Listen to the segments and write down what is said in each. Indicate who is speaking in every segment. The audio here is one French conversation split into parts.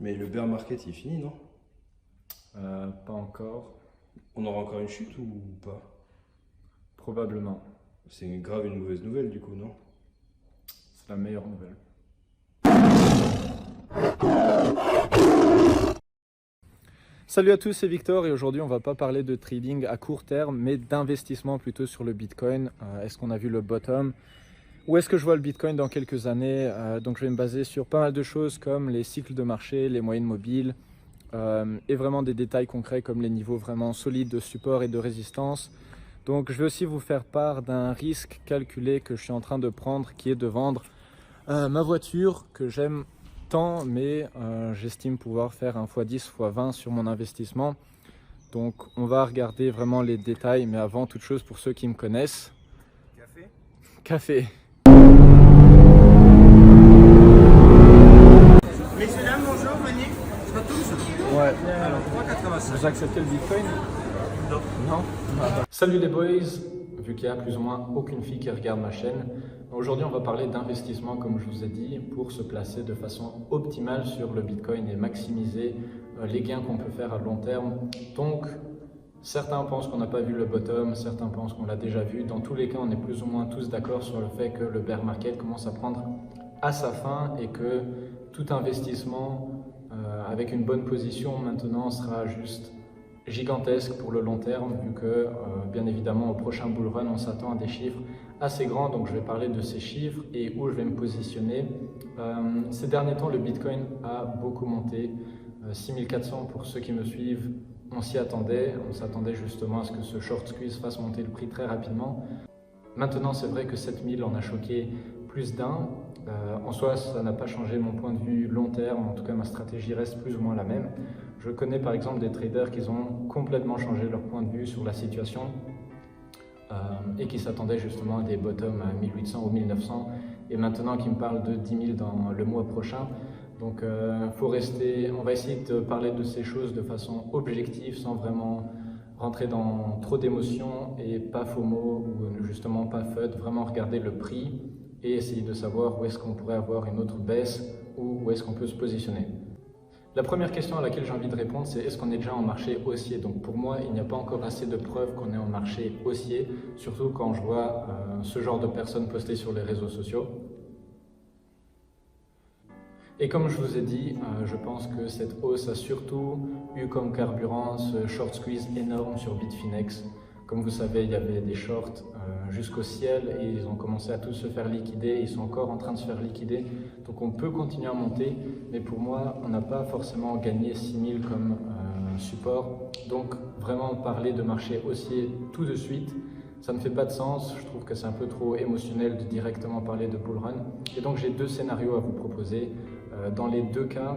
Speaker 1: Mais le bear market, il est fini, non?
Speaker 2: Pas encore,
Speaker 1: On aura encore une chute ou pas?
Speaker 2: probablement.
Speaker 1: C'est grave une mauvaise nouvelle, du coup, non?
Speaker 2: C'est la meilleure nouvelle. Salut à tous, c'est Victor et aujourd'hui on va pas parler de trading à court terme mais d'investissement plutôt sur le Bitcoin. Est-ce qu'on a vu le bottom? Où est-ce que je vois le Bitcoin dans quelques années? Donc je vais me baser sur pas mal de choses comme les cycles de marché, les moyennes mobiles et vraiment des détails concrets comme les niveaux vraiment solides de support et de résistance. Donc je vais aussi vous faire part d'un risque calculé que je suis en train de prendre qui est de vendre ma voiture que j'aime tant, mais j'estime pouvoir faire un x10, x20 sur mon investissement. Donc on va regarder vraiment les détails, mais avant toute chose, pour ceux qui me connaissent,
Speaker 1: Café?
Speaker 2: café.
Speaker 3: Messieurs, dames, bonjour, venez. Pas tous.
Speaker 2: Ouais.
Speaker 3: Alors, 3,85.
Speaker 2: Vous acceptez le Bitcoin?
Speaker 3: Non.
Speaker 2: Non? Salut les boys, vu qu'il y a plus ou moins aucune fille qui regarde ma chaîne. Aujourd'hui on va parler d'investissement comme je vous ai dit pour se placer de façon optimale sur le Bitcoin et maximiser les gains qu'on peut faire à long terme. Donc certains pensent qu'on n'a pas vu le bottom, certains pensent qu'on l'a déjà vu. Dans tous les cas on est plus ou moins tous d'accord sur le fait que le bear market commence à prendre à sa fin et que tout investissement avec une bonne position maintenant sera juste gigantesque pour le long terme, vu que bien évidemment au prochain bull run on s'attend à des chiffres assez grands, donc je vais parler de ces chiffres et où je vais me positionner. Ces derniers temps le Bitcoin a beaucoup monté, 6400 pour ceux qui me suivent, on s'y attendait, on s'attendait justement à ce que ce short squeeze fasse monter le prix très rapidement. Maintenant c'est vrai que 7000 en a choqué plus d'un. En soi ça n'a pas changé mon point de vue long terme, en tout cas ma stratégie reste plus ou moins la même. Je connais par exemple des traders qui ont complètement changé leur point de vue sur la situation et qui s'attendaient justement à des bottoms à 1800 ou 1900 et maintenant qui me parlent de 10 000 dans le mois prochain. Donc faut rester, on va essayer de parler de ces choses de façon objective sans vraiment rentrer dans trop d'émotions et pas FOMO ou justement pas FUD, vraiment regarder le prix et essayer de savoir où est-ce qu'on pourrait avoir une autre baisse ou où est-ce qu'on peut se positionner. La première question à laquelle j'ai envie de répondre, c'est est-ce qu'on est déjà en marché haussier? Donc pour moi, il n'y a pas encore assez de preuves qu'on est en marché haussier, surtout quand je vois ce genre de personnes poster sur les réseaux sociaux. Et comme je vous ai dit, je pense que cette hausse a surtout eu comme carburant ce short squeeze énorme sur Bitfinex. Comme vous savez, il y avait des shorts jusqu'au ciel et ils ont commencé à tous se faire liquider, ils sont encore en train de se faire liquider. Donc on peut continuer à monter, mais pour moi, on n'a pas forcément gagné 6000 comme support. Donc vraiment parler de marché haussier tout de suite, ça ne fait pas de sens. Je trouve que c'est un peu trop émotionnel de directement parler de bull run. Et donc j'ai deux scénarios à vous proposer. Dans les deux cas,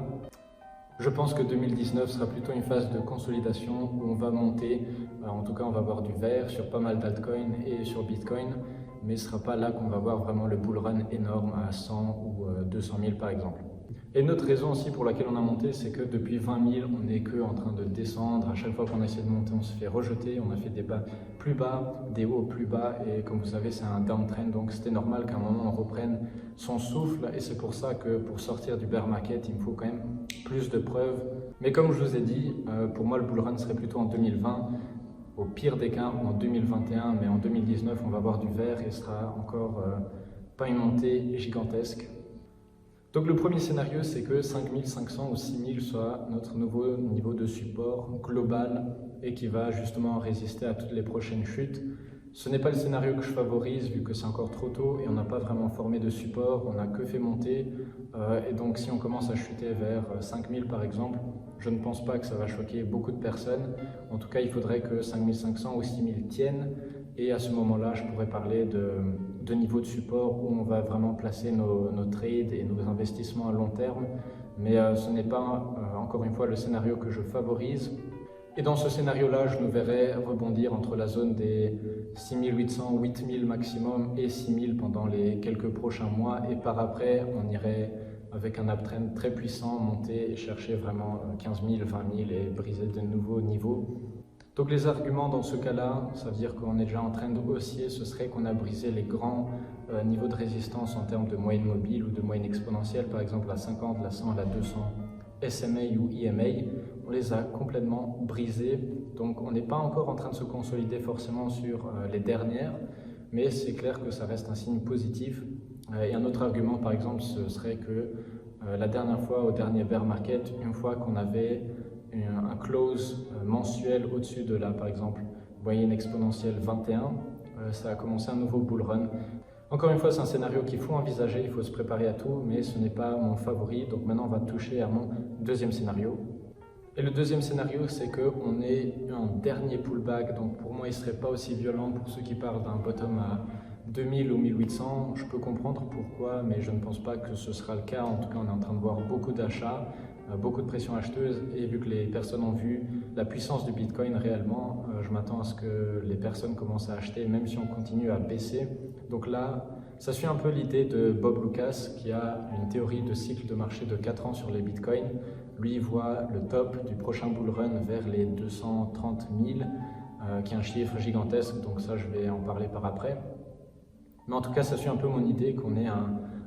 Speaker 2: je pense que 2019 sera plutôt une phase de consolidation où on va monter, en tout cas on va voir du vert sur pas mal d'altcoins et sur Bitcoin, mais ce ne sera pas là qu'on va voir vraiment le bull run énorme à 100 ou 200 000 par exemple. Et une autre raison aussi pour laquelle on a monté, c'est que depuis 20 000, on n'est que en train de descendre. À chaque fois qu'on essaie de monter, on se fait rejeter. On a fait des bas plus bas, des hauts plus bas. Et comme vous savez, c'est un downtrend. Donc c'était normal qu'à un moment, on reprenne son souffle. Et c'est pour ça que pour sortir du bear market, il me faut quand même plus de preuves. Mais comme je vous ai dit, pour moi, le bull run serait plutôt en 2020. Au pire des cas, en 2021. Mais en 2019, on va voir du vert et ce sera encore pas une montée gigantesque. Donc le premier scénario, c'est que 5500 ou 6000 soit notre nouveau niveau de support global et qui va justement résister à toutes les prochaines chutes. Ce n'est pas le scénario que je favorise vu que c'est encore trop tôt et on n'a pas vraiment formé de support, on n'a que fait monter. Et donc si on commence à chuter vers 5000 par exemple, je ne pense pas que ça va choquer beaucoup de personnes. En tout cas, il faudrait que 5500 ou 6000 tiennent. Et à ce moment-là, je pourrais parler de niveau de support où on va vraiment placer nos trades et nos investissements à long terme. Mais ce n'est pas, encore une fois, le scénario que je favorise. Et dans ce scénario-là, je nous verrai rebondir entre la zone des 6800, 8000 maximum et 6000 pendant les quelques prochains mois. Et par après, on irait avec un uptrend très puissant, monter et chercher vraiment 15 000, 20 000 et briser de nouveaux niveaux. Donc les arguments dans ce cas-là, ça veut dire qu'on est déjà en train de haussier, ce serait qu'on a brisé les grands niveaux de résistance en termes de moyenne mobile ou de moyenne exponentielle, par exemple la 50, la 100, la 200 SMA ou EMA, on les a complètement brisés. Donc on n'est pas encore en train de se consolider forcément sur les dernières, mais c'est clair que ça reste un signe positif. Et un autre argument par exemple, ce serait que la dernière fois au dernier bear market, une fois qu'on avait un close mensuel au-dessus de là par exemple, moyenne exponentielle 21, ça a commencé un nouveau bull run. Encore une fois, c'est un scénario qu'il faut envisager, il faut se préparer à tout, mais ce n'est pas mon favori. Donc maintenant, on va toucher à mon deuxième scénario. Et le deuxième scénario, c'est qu'on ait un dernier pullback. Donc pour moi, il ne serait pas aussi violent pour ceux qui parlent d'un bottom à 2000 ou 1800. Je peux comprendre pourquoi, mais je ne pense pas que ce sera le cas. En tout cas, on est en train de voir beaucoup d'achats, beaucoup de pression acheteuse. Et vu que les personnes ont vu la puissance du Bitcoin réellement, je m'attends à ce que les personnes commencent à acheter, même si on continue à baisser. Donc là, ça suit un peu l'idée de Bob Lucas, qui a une théorie de cycle de marché de 4 ans sur les bitcoins. Lui, il voit le top du prochain bull run vers les 230 000, qui est un chiffre gigantesque, donc ça, je vais en parler par après. Mais en tout cas, ça suit un peu mon idée qu'on ait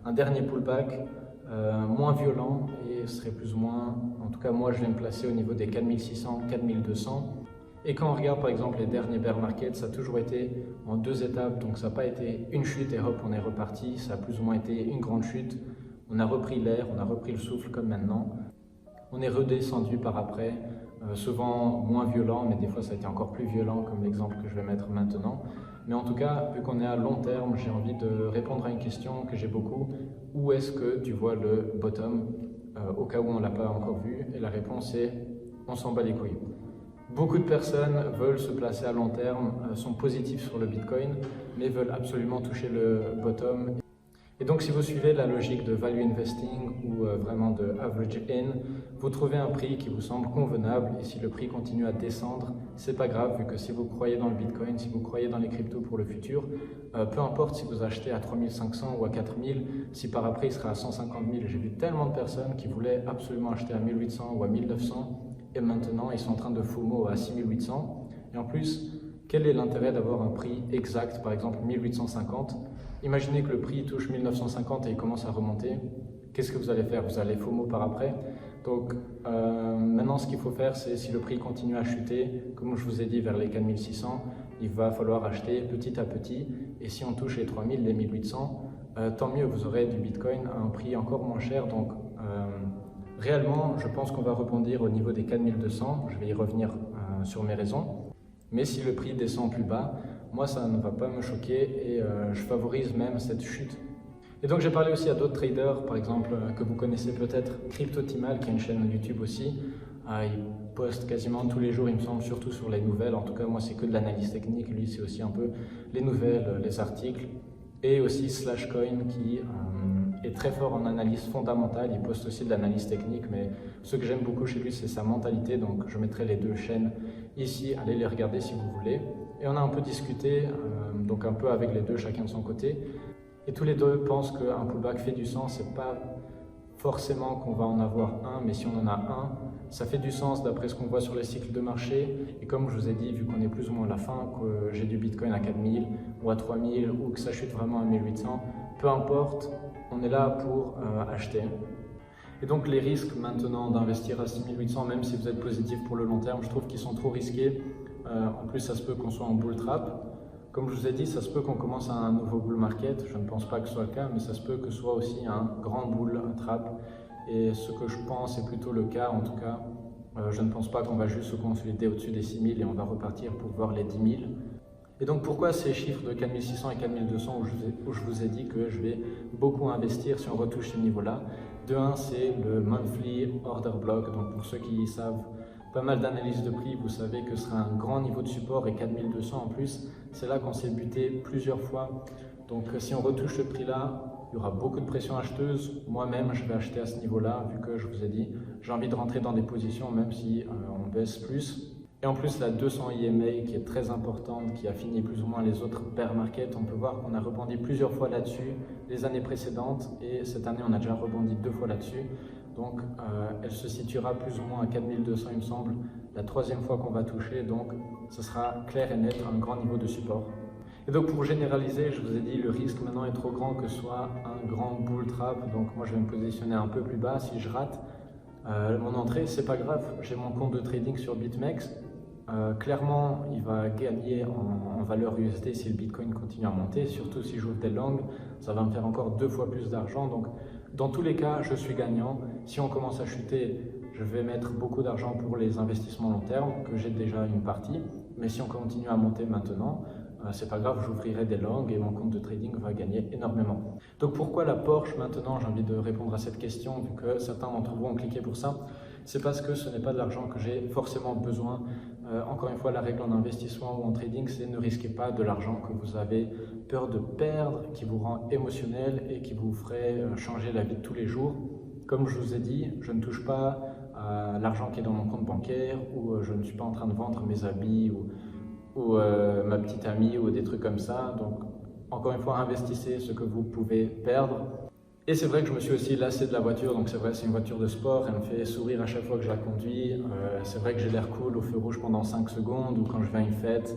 Speaker 2: un dernier pullback moins violent, et ce serait plus ou moins, en tout cas moi, je vais me placer au niveau des 4600, 4200. Et quand on regarde par exemple les derniers bear markets, ça a toujours été en 2 étapes, donc ça n'a pas été une chute et hop on est reparti, ça a plus ou moins été une grande chute, on a repris l'air, on a repris le souffle comme maintenant, on est redescendu par après, souvent moins violent, mais des fois ça a été encore plus violent comme l'exemple que je vais mettre maintenant. Mais en tout cas, vu qu'on est à long terme, j'ai envie de répondre à une question que j'ai beaucoup, où est-ce que tu vois le bottom, au cas où on ne l'a pas encore vu? Et la réponse est, on s'en bat les couilles. Beaucoup de personnes veulent se placer à long terme, sont positifs sur le Bitcoin, mais veulent absolument toucher le bottom. Et donc si vous suivez la logique de value investing ou vraiment de average in, vous trouvez un prix qui vous semble convenable, et si le prix continue à descendre, c'est pas grave, vu que si vous croyez dans le Bitcoin, si vous croyez dans les cryptos pour le futur, peu importe si vous achetez à 3500 ou à 4000, si par après il sera à 150 000. J'ai vu tellement de personnes qui voulaient absolument acheter à 1800 ou à 1900, et maintenant ils sont en train de FOMO à 6800. Et en plus, quel est l'intérêt d'avoir un prix exact, par exemple 1850? Imaginez que le prix touche 1950 et il commence à remonter. Qu'est-ce que vous allez faire? Vous allez FOMO par après. Donc maintenant, ce qu'il faut faire, c'est si le prix continue à chuter, comme je vous ai dit, vers les 4600, il va falloir acheter petit à petit. Et si on touche les 3000, les 1800, tant mieux, vous aurez du Bitcoin à un prix encore moins cher. Donc réellement, je pense qu'on va rebondir au niveau des 4200. Je vais y revenir sur mes raisons. Mais si le prix descend plus bas, moi ça ne va pas me choquer, et je favorise même cette chute. Et donc j'ai parlé aussi à d'autres traders, par exemple que vous connaissez peut-être, Cryptotimal, qui a une chaîne YouTube aussi. Il poste quasiment tous les jours, il me semble, surtout sur les nouvelles. En tout cas, moi c'est que de l'analyse technique, lui c'est aussi un peu les nouvelles, les articles. Et aussi Slashcoin, qui est très fort en analyse fondamentale. Il poste aussi de l'analyse technique, mais ce que j'aime beaucoup chez lui, c'est sa mentalité. Donc je mettrai les deux chaînes ici, allez les regarder si vous voulez. Et on a un peu discuté, donc un peu avec les deux, chacun de son côté. Et tous les deux pensent qu'un pullback fait du sens. C'est pas forcément qu'on va en avoir un, mais si on en a un, ça fait du sens d'après ce qu'on voit sur les cycles de marché. Et comme je vous ai dit, vu qu'on est plus ou moins à la fin, que j'ai du Bitcoin à 4000 ou à 3000 ou que ça chute vraiment à 1800, peu importe, on est là pour acheter. Et donc les risques maintenant d'investir à 6800, même si vous êtes positif pour le long terme, je trouve qu'ils sont trop risqués. En plus, ça se peut qu'on soit en bull trap. Comme je vous ai dit, ça se peut qu'on commence un nouveau bull market. Je ne pense pas que ce soit le cas, mais ça se peut que ce soit aussi un grand bull trap. Et ce que je pense est plutôt le cas, en tout cas. Je ne pense pas qu'on va juste se consolider au-dessus des 6000 et on va repartir pour voir les 10 000. Et donc pourquoi ces chiffres de 4600 et 4200 où je vous ai dit que je vais beaucoup investir si on retouche ce niveau-là? De 1, c'est le monthly order block. Donc pour ceux qui savent pas mal d'analyse de prix, vous savez que ce sera un grand niveau de support, et 4200 en plus, c'est là qu'on s'est buté plusieurs fois. Donc si on retouche ce prix-là, il y aura beaucoup de pression acheteuse. Moi-même, je vais acheter à ce niveau-là, vu que je vous ai dit, j'ai envie de rentrer dans des positions, même si on baisse plus. Et en plus, la 200 EMA qui est très importante, qui a fini plus ou moins les autres bear markets, on peut voir qu'on a rebondi plusieurs fois là-dessus les années précédentes, et cette année, on a déjà rebondi 2 fois là-dessus. Donc, elle se situera plus ou moins à 4200, il me semble, la 3e fois qu'on va toucher. Donc, ce sera clair et net un grand niveau de support. Et donc, pour généraliser, je vous ai dit, le risque maintenant est trop grand que ce soit un grand bull trap. Donc, moi, je vais me positionner un peu plus bas. Si je rate mon entrée, c'est pas grave, j'ai mon compte de trading sur BitMEX. Clairement, il va gagner en valeur USD si le Bitcoin continue à monter, surtout si j'ouvre des longs, ça va me faire encore 2 fois plus d'argent. Donc, dans tous les cas, je suis gagnant. Si on commence à chuter, je vais mettre beaucoup d'argent pour les investissements long terme, que j'ai déjà une partie. Mais si on continue à monter maintenant, c'est pas grave, j'ouvrirai des longs et mon compte de trading va gagner énormément. Donc pourquoi la Porsche maintenant? J'ai envie de répondre à cette question, vu que certains d'entre vous ont cliqué pour ça. C'est parce que ce n'est pas de l'argent que j'ai forcément besoin. Encore une fois, la règle en investissement ou en trading, c'est ne risquez pas de l'argent que vous avez peur de perdre, qui vous rend émotionnel et qui vous ferait changer la vie de tous les jours. Comme je vous ai dit, je ne touche pas à l'argent qui est dans mon compte bancaire, ou je ne suis pas en train de vendre mes habits ou ma petite amie ou des trucs comme ça. Donc, encore une fois, investissez ce que vous pouvez perdre. Et c'est vrai que je me suis aussi lassé de la voiture, donc c'est vrai, c'est une voiture de sport, elle me fait sourire à chaque fois que je la conduis. C'est vrai que j'ai l'air cool au feu rouge pendant 5 secondes, ou quand je vais à une fête,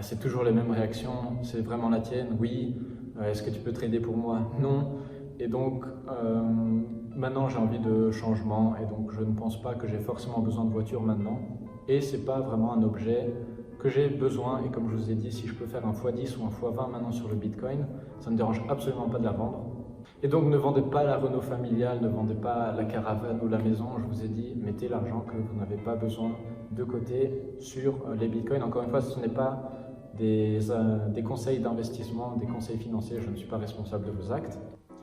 Speaker 2: c'est toujours les mêmes réactions. C'est vraiment la tienne? Oui. Est-ce que tu peux trader pour moi? Non. Et donc, maintenant j'ai envie de changement, et donc je ne pense pas que j'ai forcément besoin de voiture maintenant. Et c'est pas vraiment un objet que j'ai besoin, et comme je vous ai dit, si je peux faire un x10 ou un x20 maintenant sur le Bitcoin, ça ne me dérange absolument pas de la vendre. Et donc ne vendez pas la Renault familiale, ne vendez pas la caravane ou la maison, je vous ai dit, mettez l'argent que vous n'avez pas besoin de côté sur les Bitcoins. Encore une fois, ce n'est pas des conseils d'investissement, des conseils financiers, je ne suis pas responsable de vos actes.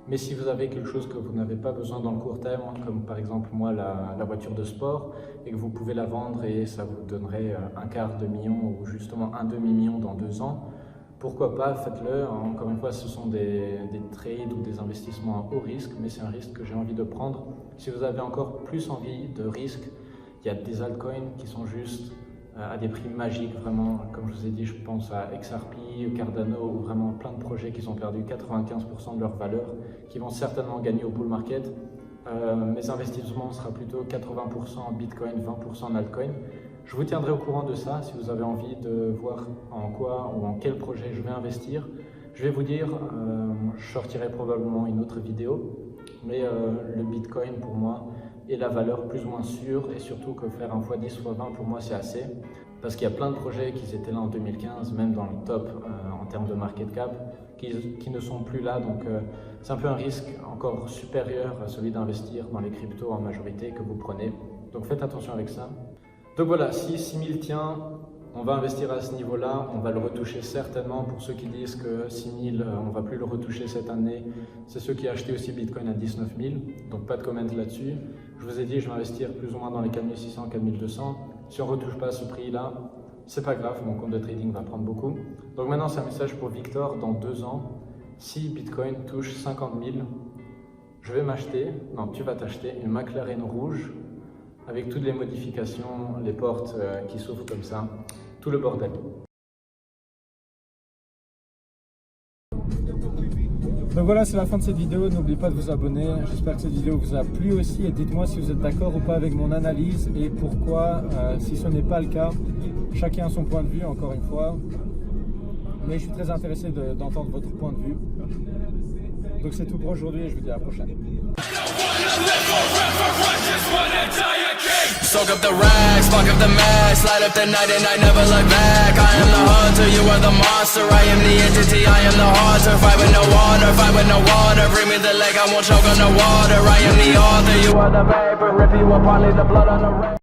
Speaker 2: Mais si vous avez quelque chose que vous n'avez pas besoin dans le court terme, comme par exemple moi la voiture de sport, et que vous pouvez la vendre et ça vous donnerait $250 000 ou justement un demi-million dans 2 ans, pourquoi pas, faites-le. Encore une fois, ce sont des trades ou des investissements à haut risque, mais c'est un risque que j'ai envie de prendre. Si vous avez encore plus envie de risque, il y a des altcoins qui sont juste à des prix magiques, vraiment, comme je vous ai dit, je pense à XRP, Cardano, ou vraiment plein de projets qui ont perdu 95% de leur valeur, qui vont certainement gagner au bull market. Mes investissements sera plutôt 80% en Bitcoin, 20% en altcoin. Je vous tiendrai au courant de ça si vous avez envie de voir en quoi ou en quel projet je vais investir. Je vais vous dire, je sortirai probablement une autre vidéo, mais le Bitcoin pour moi est la valeur plus ou moins sûre, et surtout que faire un x10, x20 pour moi c'est assez, parce qu'il y a plein de projets qui étaient là en 2015, même dans le top en termes de market cap, qui ne sont plus là, donc c'est un peu un risque encore supérieur à celui d'investir dans les cryptos en majorité que vous prenez, donc faites attention avec ça. Donc voilà, si 6000 tient, on va investir à ce niveau-là, on va le retoucher certainement. Pour ceux qui disent que 6000, on ne va plus le retoucher cette année, c'est ceux qui achetaient aussi Bitcoin à 19 000, donc pas de comment là-dessus. Je vous ai dit, je vais investir plus ou moins dans les 4600, 4200. Si on ne retouche pas à ce prix-là, c'est pas grave, mon compte de trading va prendre beaucoup. Donc maintenant, c'est un message pour Victor, dans 2 ans, si Bitcoin touche 50 000, je vais m'acheter, non, tu vas t'acheter une McLaren rouge, avec toutes les modifications, les portes qui s'ouvrent comme ça, tout le bordel. Donc voilà, c'est la fin de cette vidéo. N'oubliez pas de vous abonner. J'espère que cette vidéo vous a plu aussi. Et dites-moi si vous êtes d'accord ou pas avec mon analyse et pourquoi, si ce n'est pas le cas. Chacun a son point de vue, encore une fois. Mais je suis très intéressé d'entendre votre point de vue. Donc c'est tout pour aujourd'hui et je vous dis à la prochaine.
Speaker 4: Soak up the rags, fuck up the max, light up the night and I never look back. I am the hunter, you are the monster. I am the entity, I am the haunter. Fight with no water, fight with no water. Bring me the leg, I won't choke on the water. I am the author, you are the vapor. Rip you apart, leave the blood on the rack.